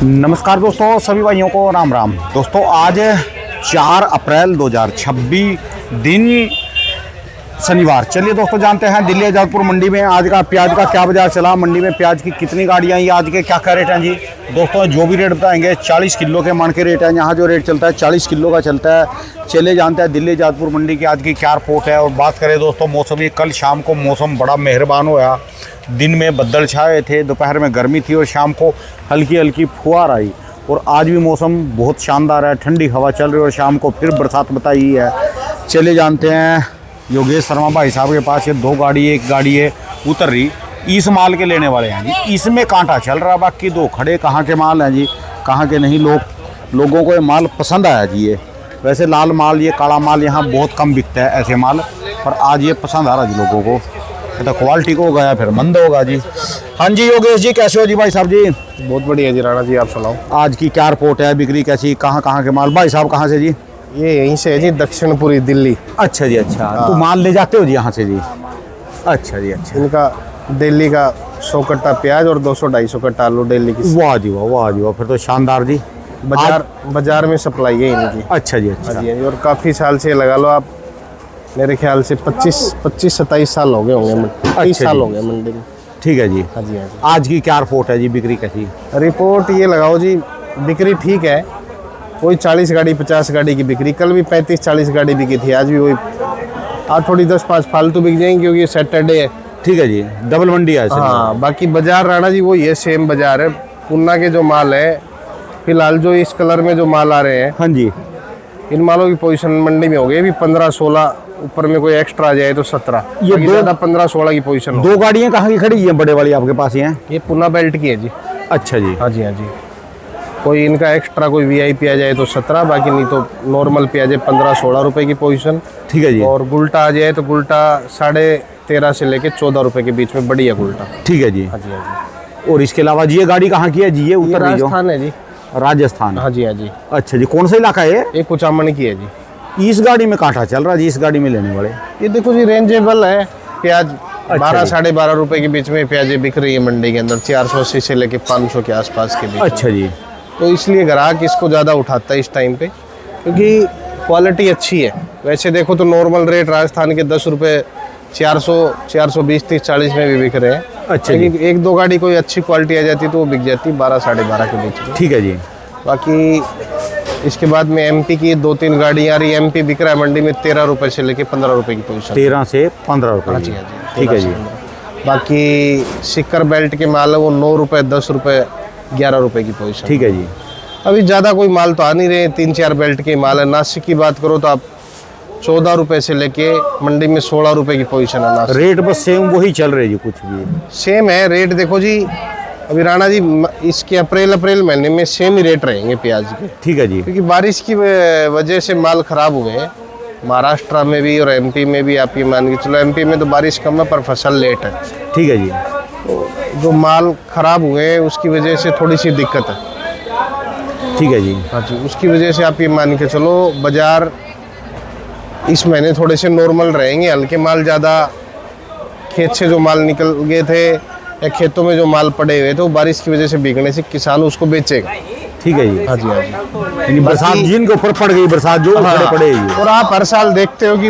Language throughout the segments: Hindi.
नमस्कार दोस्तों, सभी भाइयों को राम राम। दोस्तों आज 4 अप्रैल 2026 दिन शनिवार। चलिए दोस्तों जानते हैं दिल्ली आजादपुर मंडी में आज का प्याज का क्या बाजार चला, मंडी में प्याज की कितनी गाड़ियां आई, आज के क्या क्या रेट हैं जी। दोस्तों जो भी रेट बताएंगे 40 किलो के मान के रेट है। यहाँ जो रेट चलता है 40 किलो का चलता है। चलिए जानते हैं दिल्ली आजादपुर मंडी की आज की क्या रिपोर्ट है। और बात करें दोस्तों मौसम की, कल शाम को मौसम बड़ा मेहरबान हुआ। दिन में बदल छाए थे, दोपहर में गर्मी थी और शाम को हल्की हल्की फुहार आई। और आज भी मौसम बहुत शानदार है, ठंडी हवा चल रही है और शाम को फिर बरसात बताई है। चले जानते हैं योगेश शर्मा भाई साहब के पास ये 2 गाड़ी, एक गाड़ी है उतर रही, इस माल के लेने वाले हैं जी। इसमें कांटा चल रहा, बाकी 2 खड़े कहाँ के माल हैं जी, कहाँ के नहीं। लोगों को ये माल पसंद आया जी। ये वैसे लाल माल, ये काला माल यहाँ बहुत कम बिकता है ऐसे माल, पर आज ये पसंद आ रहा जी लोगों को। तो क्वालिटी को गया फिर मंद होगा जी। हाँ जी योगेश जी, कैसे हो जी भाई साहब जी? बहुत बढ़िया जी राणा जी, आप सुनाओ। आज की क्या रिपोर्ट है, बिक्री कैसी, कहाँ के माल? भाई साहब कहाँ से जी? ये यहीं से है जी, दक्षिणपुरी दिल्ली। अच्छा जी, अच्छा। तो माल ले जाते हो जी यहाँ से जी? अच्छा जी, अच्छा। इनका दिल्ली का 100 कट्टा प्याज और 200-250 कट्टा आलू दिल्ली की। वाह जी वाह, वाह जी वाह, फिर तो शानदार जी। बाजार में सप्लाई है इनकी। अच्छा जी, अच्छा। हाँ जी, और काफ़ी साल से लगा लो आप, मेरे ख्याल से 25-27 साल हो गए होंगे, 30 साल हो गए मंडी में। ठीक है जी। हाँ जी, हाँ जी। आज की क्या रिपोर्ट है जी, बिक्री कैसी? रिपोर्ट ये लगाओ जी, बिक्री ठीक है। कोई 40 गाड़ी 50 गाड़ी की बिक्री, कल भी 35-40 गाड़ी बिकी थी, आज भी वही। आज थोड़ी 10-5 फालतू बिक जाएंगी क्योंकि ये सैटरडे है। ठीक है जी, डबल मंडी है। हाँ, बाकी बाजार राणा जी वो ये सेम बाजार है। पूना के जो माल है फिलहाल, जो इस कलर में जो माल आ रहे हैं, हाँ जी, इन मालों की पोजीशन मंडी में हो गई अभी 15-16, ऊपर में कोई एक्स्ट्रा आ जाए तो 17। ये 15-16 की पोजीशन। 2 गाड़ियाँ कहाँ की खड़ी हैं बड़े वाली आपके पास ही हैं? ये पूना बेल्ट की है जी। अच्छा जी। हाँ जी, हाँ जी। कोई इनका एक्स्ट्रा कोई वीआईपी आ जाए तो 17, बाकी नहीं तो नॉर्मल पे आ जाए 15-16 रुपए की पोजीशन। ठीक है जी। और गुल्टा आ जाए तो गुल्टा 13.5 से लेके 14 रुपए के बीच में बढ़िया गुल्टा। ठीक है जी। हाँ जी, हाँ जी। और इसके अलावा जी ये गाड़ी कहाँ की है जी? ये उत्तर राजस्थान है जी। राजस्थान। हाँ जी, हाँ जी। अच्छा जी, कौन सा इलाका है? ये कुचामन की है जी। इस गाड़ी में कांटा चल रहा जी, इस गाड़ी में लेने वाले? ये देखो जी, रेंजेबल है प्याज। 12-12.5 रुपए के बीच में प्याजें बिक रही है मंडी के अंदर, 480 से लेके 500 के आसपास के बीच। अच्छा जी। तो इसलिए ग्राहक इसको ज़्यादा उठाता है इस टाइम पे, क्योंकि क्वालिटी अच्छी है। वैसे देखो तो नॉर्मल रेट राजस्थान के 10 रुपये 420, 30, 40 में भी बिक रहे हैं। अच्छा, लेकिन 1-2 गाड़ी कोई अच्छी क्वालिटी आ जाती तो वो बिक जाती 12-12.5 के बीच में। ठीक है जी। बाकी इसके बाद में एमपी की 2-3 गाड़ियाँ आ रही है। एमपी बिक रहा है मंडी में 13 रुपये से लेके 15 रुपये की पोजीशन। 13 से 15 रुपये। हाँ जी, हाँ जी। ठीक है जी। बाकी सिक्कर बेल्ट के माल है वो 9 रुपये, 10 रुपये, 11 रुपये की पोजीशन। ठीक है जी। अभी ज़्यादा कोई माल तो आ नहीं रहे, 3-4 बेल्ट के माल है। नासिक की बात करो तो आप 14 रुपये से लेके मंडी में 16 रुपये की पोजीशन है नासिक। रेट बस सेम वही चल रहे जी, कुछ भी सेम है रेट। देखो जी अभी राणा जी, इसके अप्रैल महीने में सेम ही रेट रहेंगे प्याज के। ठीक है जी। क्योंकि बारिश की वजह से माल खराब हुए हैं महाराष्ट्र में भी और एमपी में भी। आप ये मान के चलो, एमपी में तो बारिश कम है पर फसल लेट है। ठीक है जी। तो जो माल खराब हुए हैं उसकी वजह से थोड़ी सी दिक्कत है। ठीक है जी। हाँ जी, उसकी वजह से आप ये मान के चलो बाजार इस महीने थोड़े से नॉर्मल रहेंगे। हल्के माल ज़्यादा, खेत से जो माल निकल गए थे या खेतों में जो माल पड़े हुए थे वो बारिश की वजह से बिकने से किसान उसको बेचेगा। ठीक है जी। हाँ जी, हाँ जी। यानी बरसात जिनके ऊपर पड़ गई, बरसात जो पड़ेगी। और आप हर साल देखते हो कि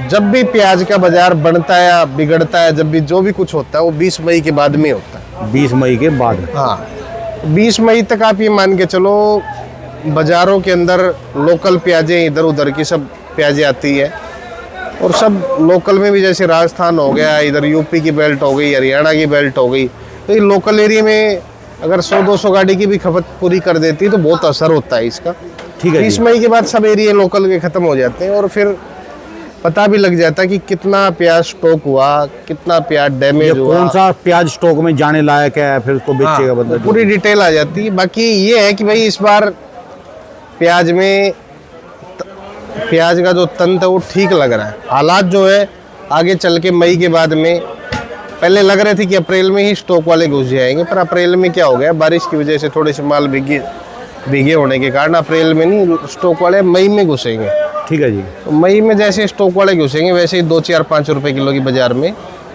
जब भी प्याज का बाजार बढ़ता है या बिगड़ता है, जब भी जो भी कुछ होता है वो 20 मई के बाद में होता है। 20 मई के बाद? हाँ, 20 मई तक आप ये मान के चलो बाजारों के अंदर लोकल प्याजें इधर उधर की सब प्याजें आती है। और सब लोकल में भी, जैसे राजस्थान हो गया, इधर यूपी की बेल्ट हो गई, हरियाणा की बेल्ट हो गई, तो ये लोकल एरिया में अगर 100-200 गाड़ी की भी खपत पूरी कर देती है तो बहुत असर होता है इसका। ठीक है। 20 मई के बाद सब एरिया लोकल के ख़त्म हो जाते हैं और फिर पता भी लग जाता है कि कितना प्याज स्टॉक हुआ, कितना प्याज डैमेज हुआ, कौन सा प्याज स्टॉक में जाने लायक है, फिर उसको बेचेगा बंदा। पूरी डिटेल आ जाती है। बाकी ये है कि भाई इस बार प्याज में प्याज का जो तंत्र है वो ठीक लग रहा है। हालात जो है आगे चल के मई के बाद में, पहले लग रहे थे कि अप्रैल में ही स्टॉक वाले घुस जाएंगे, पर अप्रैल में क्या हो गया, बारिश की वजह से थोड़े से माल भीगे होने के कारण अप्रैल में नहीं, स्टॉक वाले मई में घुसेंगे। ठीक है जी। तो मई में जैसे स्टॉक वाले घुसेंगे वैसे ही 2-4-5 रुपए किलो की बाजार में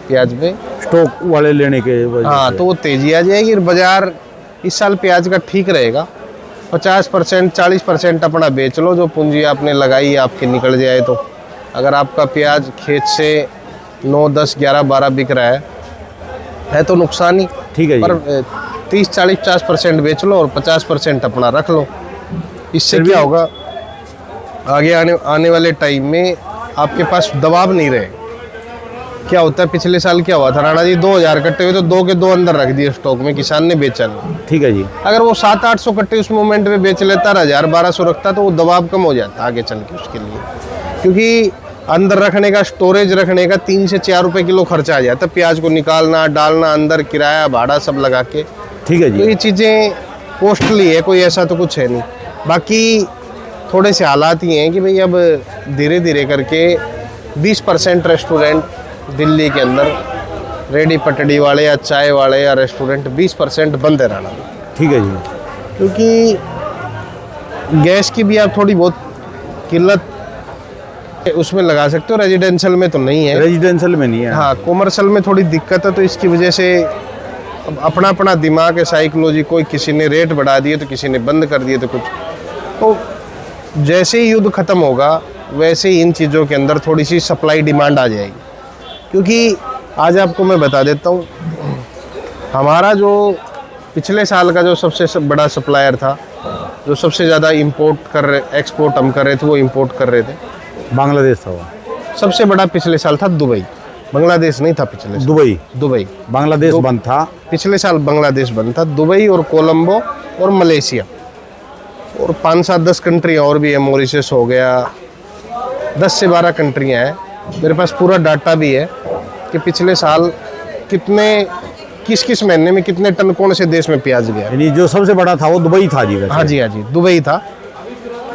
प्याज में स्टॉक वाले लेने के वजह हाँ, से। तो वो तेजी आ जाएगी। बाजार इस साल प्याज का ठीक रहेगा। 50% 40% अपना बेच लो, जो पूंजी आपने लगाई आपके निकल जाए तो। अगर आपका प्याज खेत से 9, 10, 11, 12 बिक रहा है तो नुकसान ही। ठीक है जी। पर 30, 40, 50% बेच लो और 50% अपना रख लो। इससे क्या होगा, आगे आने वाले टाइम में आपके पास दबाव नहीं रहे। क्या होता है, पिछले साल क्या हुआ था राणा जी, 2000 कट्टे हुए तो 2 के 2 अंदर रख दिए स्टॉक में, किसान ने बेचा नहीं। ठीक है जी। अगर वो 700-800 कट्टे उस मोमेंट में बेच लेता, 1000-1200 रखता, तो वो दबाव कम हो जाता आगे चल के उसके लिए। क्योंकि अंदर रखने का, स्टोरेज रखने का 3 से 4 रुपए किलो खर्चा आ जाता, प्याज को निकालना, डालना, अंदर किराया भाड़ा सब लगा के। ठीक है तो जी। ये चीज़ें कॉस्टली है, कोई ऐसा तो कुछ है नहीं। बाकी थोड़े से हालात ये हैं कि भाई अब धीरे धीरे करके 20% रेस्टोरेंट दिल्ली के अंदर, रेडी पटड़ी वाले या चाय वाले या रेस्टोरेंट 20% बंद है रहना। ठीक है जी। क्योंकि गैस की भी आप थोड़ी बहुत किल्लत उसमें लगा सकते हो, रेजिडेंशियल में तो नहीं है। रेजिडेंशियल में नहीं है। हाँ, कॉमर्शियल में थोड़ी दिक्कत है, तो इसकी वजह से अब अपना अपना दिमाग है, साइकोलॉजी, कोई किसी ने रेट बढ़ा दिए तो किसी ने बंद कर दिए तो कुछ। तो जैसे ही युद्ध खत्म होगा वैसे ही इन चीज़ों के अंदर थोड़ी सी सप्लाई डिमांड आ जाएगी। क्योंकि आज आपको मैं बता देता हूँ, हमारा जो पिछले साल का जो सबसे बड़ा सप्लायर था, जो सबसे ज़्यादा एक्सपोर्ट हम कर रहे थे, वो इंपोर्ट कर रहे थे, बांग्लादेश था वो। सबसे बड़ा पिछले साल था दुबई। बांग्लादेश नहीं था पिछले साल। दुबई। बांग्लादेश बंद था पिछले साल, बांग्लादेश बंद था। दुबई और कोलंबो और मलेशिया और 5-7-10 कंट्री और भी है, मॉरिशस हो गया, 10 से 12 कंट्रियाँ हैं। मेरे पास पूरा डाटा भी है कि पिछले साल किस महीने में कितने टन कौन से देश में प्याज गया। यानी जो सबसे बड़ा था वो दुबई था जी वैसे। हाँ जी,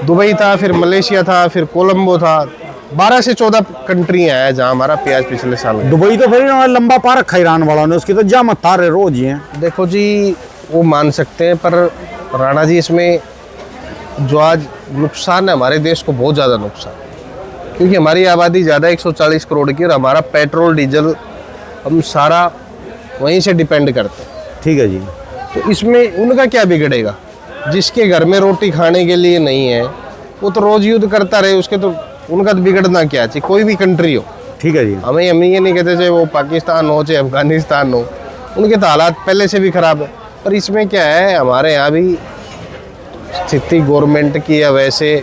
दुबई था, फिर मलेशिया था, फिर कोलंबो था। 12 से 14 कंट्रियाँ हैं जहाँ हमारा प्याज पिछले साल गया। दुबई तो फिर लंबा पा रखा ईरान वालों ने, उसकी तो जामत तारे रोज ही हैं। देखो जी, वो मान सकते हैं, पर राणा जी इसमें जो आज नुकसान है हमारे देश को, बहुत ज़्यादा नुकसान, क्योंकि हमारी आबादी ज़्यादा 140 करोड़ की, और हमारा पेट्रोल डीजल हम सारा वहीं से डिपेंड करते हैं। ठीक है जी। तो इसमें उनका क्या बिगड़ेगा? जिसके घर में रोटी खाने के लिए नहीं है वो तो रोज युद्ध करता रहे, उसके तो उनका तो बिगड़ना क्या चाहिए, कोई भी कंट्री हो। ठीक है जी। हम ये नहीं कहते चाहे वो पाकिस्तान हो चाहे अफगानिस्तान हो, उनके तो हालात पहले से भी खराब है। पर इसमें क्या है, हमारे यहाँ भी स्थिति गवर्नमेंट की या वैसे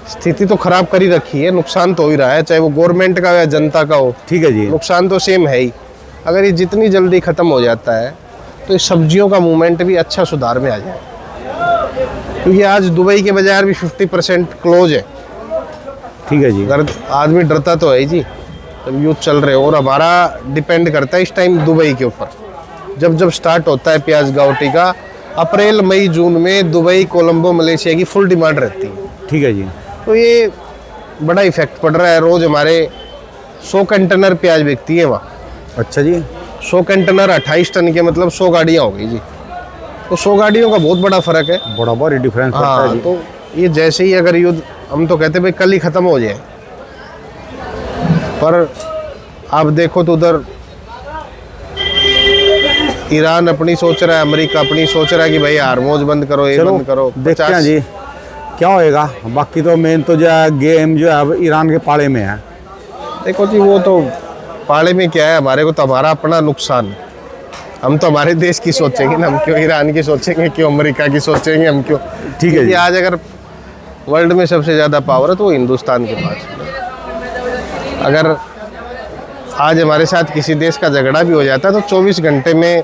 स्थिति तो खराब कर ही रखी है, नुकसान तो हो ही रहा है, चाहे वो गवर्नमेंट का या जनता का हो। ठीक है जी। नुकसान तो सेम है ही। अगर ये जितनी जल्दी ख़त्म हो जाता है तो इस सब्जियों का मूवमेंट भी अच्छा सुधार में आ जाए, क्योंकि आज दुबई के बाजार भी 50% क्लोज है। ठीक है जी। अगर आदमी डरता तो है जी, जब युद्ध चल रहे हो। और हमारा डिपेंड करता है इस टाइम दुबई के ऊपर। जब स्टार्ट होता है प्याज गाउटी का, अप्रैल मई जून में दुबई, कोलंबो, मलेशिया की फुल डिमांड रहती है। ठीक है जी। तो ये बड़ा इफेक्ट पड़ रहा है। रोज़ हमारे 100 कंटेनर प्याज बिकती है वहाँ। अच्छा जी। 100 कंटेनर 28 टन के, मतलब 100 गाड़ियाँ हो गई जी। तो 100 गाड़ियों का बहुत बड़ा फर्क है, बड़ा बड़ा डिफरेंस पड़ता है हाँ। जी। तो ये जैसे ही अगर युद्ध, हम तो कहते भाई कल ही खत्म हो जाए, पर आप देखो तो उधर ईरान अपनी सोच रहा है, अमेरिका अपनी सोच रहा है कि भाई हार्मोज बंद करो, ये बंद करो। देखते हैं जी क्या होएगा। बाकी तो मेन तो जो है गेम जो है अब ईरान के पाले में है। देखो जी, वो तो पाले में क्या है, हमारे को तो हमारा अपना नुकसान है। हम तो हमारे देश की सोचेंगे ना, हम क्यों ईरान की सोचेंगे, क्यों अमेरिका की सोचेंगे, हम क्यों। ठीक है जी। आज अगर वर्ल्ड में सबसे ज़्यादा पावर है तो वो हिंदुस्तान के पास। अगर आज हमारे साथ किसी देश का झगड़ा भी हो जाता है तो 24 घंटे में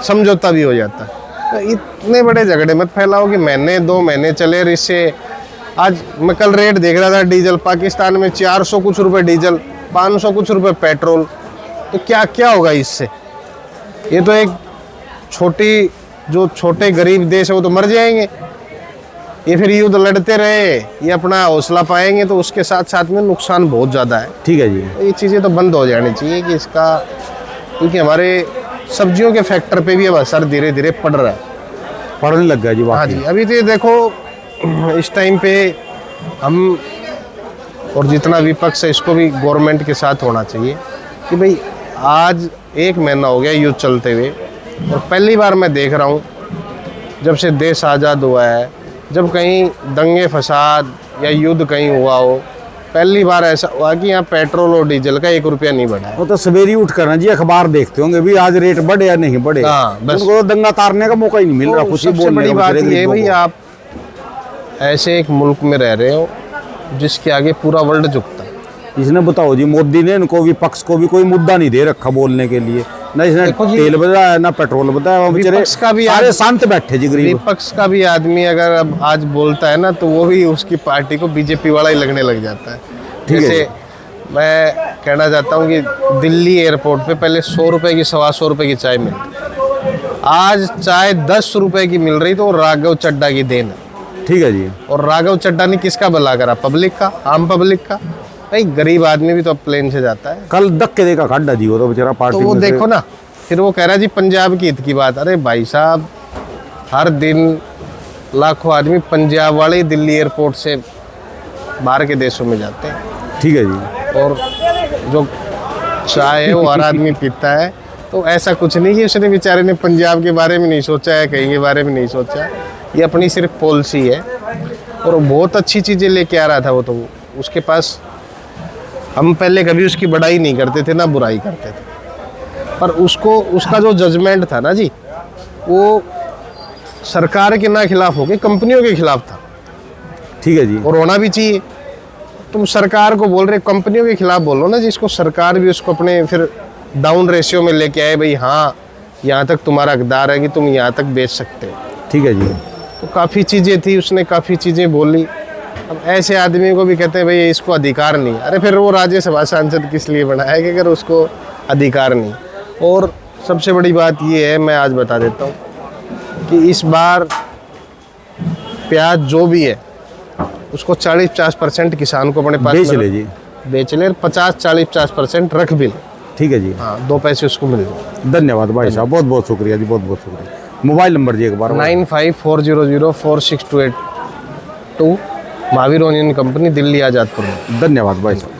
समझौता भी हो जाता है। तो इतने बड़े झगड़े मत फैलाओ कि महीने 2 महीने चले। और इससे आज मैं कल रेट देख रहा था, डीजल पाकिस्तान में 400 कुछ रुपए डीजल, 500 कुछ रुपए पेट्रोल। तो क्या होगा इससे? ये तो एक छोटे गरीब देश है वो तो मर जाएंगे। ये फिर युद्ध लड़ते रहे, ये अपना हौसला पाएंगे तो उसके साथ साथ में नुकसान बहुत ज़्यादा है। ठीक है जी। ये चीज़ें तो बंद हो जानी चाहिए कि इसका, क्योंकि हमारे सब्जियों के फैक्टर पे भी अब असर धीरे धीरे पड़ रहा है, पड़ने लग गया जी। हाँ जी। अभी तो ये देखो इस टाइम पे हम, और जितना विपक्ष है इसको भी गवर्नमेंट के साथ होना चाहिए कि भाई आज 1 महीना हो गया युद्ध चलते हुए, और पहली बार मैं देख रहा हूँ जब से देश आज़ाद हुआ है, जब कहीं दंगे फसाद या युद्ध कहीं हुआ हो, पहली बार ऐसा हुआ कि यहाँ पेट्रोल और डीजल का 1 रुपया नहीं बढ़ा है। वो तो सवेरे उठ कर ना जी अखबार देखते होंगे भी आज रेट बढ़े या नहीं बढ़े। हाँ, बस। उनको तो दंगा तारने का मौका ही नहीं मिल रहा, तो कुछ ही सबसे बोलने बड़ी का बात बेचारे ये है गरीबों भाई, को। आप ऐसे एक मुल्क में रह रहे हो जिसके आगे पूरा वर्ल्ड झुकता है। इसने बताओ जी, मोदी ने इनको विपक्ष को भी कोई मुद्दा नहीं दे रखा बोलने के लिए, ना इसने देखो जी, तेल बताया ना पेट्रोल बताया, बेचारे विपक्ष का भी सारे आज- शांत बैठे जी गरीब। विपक्ष का भी आदमी अगर अब आज बोलता है ना, तो वो भी उसकी पार्टी को बीजेपी वाला ही लगने लग जाता है। ठीक है जैसे मैं कहना चाहता हूँ कि दिल्ली एयरपोर्ट पे पहले 100 रुपए की 125 रुपए की चाय मिलती, आज चाय 10 रुपए की मिल रही, तो राघव चड्ढा की देन है। ठीक है जी। और राघव चड्ढा ने किसका भला करा? पब्लिक का, आम पब्लिक का। भाई गरीब आदमी भी तो अब प्लेन से जाता है। कल धक्के देखा खड्डा जी वो तो बेचारा पार्टी तो वो में से। देखो ना, फिर वो कह रहा है जी पंजाब की हित की बात। अरे भाई साहब, हर दिन लाखों आदमी पंजाब वाले ही दिल्ली एयरपोर्ट से बाहर के देशों में जाते हैं, ठीक है जी। और जो चाय है वो हर आदमी पीता है। तो ऐसा कुछ नहीं कि उसने बेचारे ने पंजाब के बारे में नहीं सोचा है, कहीं के बारे में नहीं सोचा। ये अपनी सिर्फ पॉलिसी है, और बहुत अच्छी चीज़ें लेके आ रहा था वो। तो उसके पास हम पहले कभी उसकी बड़ाई नहीं करते थे ना बुराई करते थे, पर उसको उसका जो जजमेंट था ना जी, वो सरकार के ना खिलाफ होके कंपनियों के खिलाफ था, ठीक है जी। और होना भी चाहिए। तुम सरकार को बोल रहे, कंपनियों के खिलाफ बोलो ना, जिसको सरकार भी उसको अपने फिर डाउन रेशियो में लेके आए, भाई हाँ यहाँ तक तुम्हारा हकदार है कि तुम यहाँ तक बेच सकते हो। ठीक है जी। तो काफ़ी चीज़ें थी, उसने काफ़ी चीज़ें बोली। अब ऐसे आदमी को भी कहते हैं भाई इसको अधिकार नहीं। अरे फिर वो राज्यसभा सांसद किस लिए बना है कि अगर उसको अधिकार नहीं। और सबसे बड़ी बात ये है, मैं आज बता देता हूँ कि इस बार प्याज जो भी है उसको 40-50% किसान को अपने पास बेच में ले जी। बेच ले, 50-40-50% रख भी ले। ठीक है जी। हाँ, 2 पैसे उसको मिल जाए। धन्यवाद भाई साहब, बहुत बहुत शुक्रिया जी, बहुत बहुत शुक्रिया। मोबाइल नंबर जी एक बार। 9540046282, महावीर ओनियन कंपनी, दिल्ली आजादपुर में। धन्यवाद भाई साहब।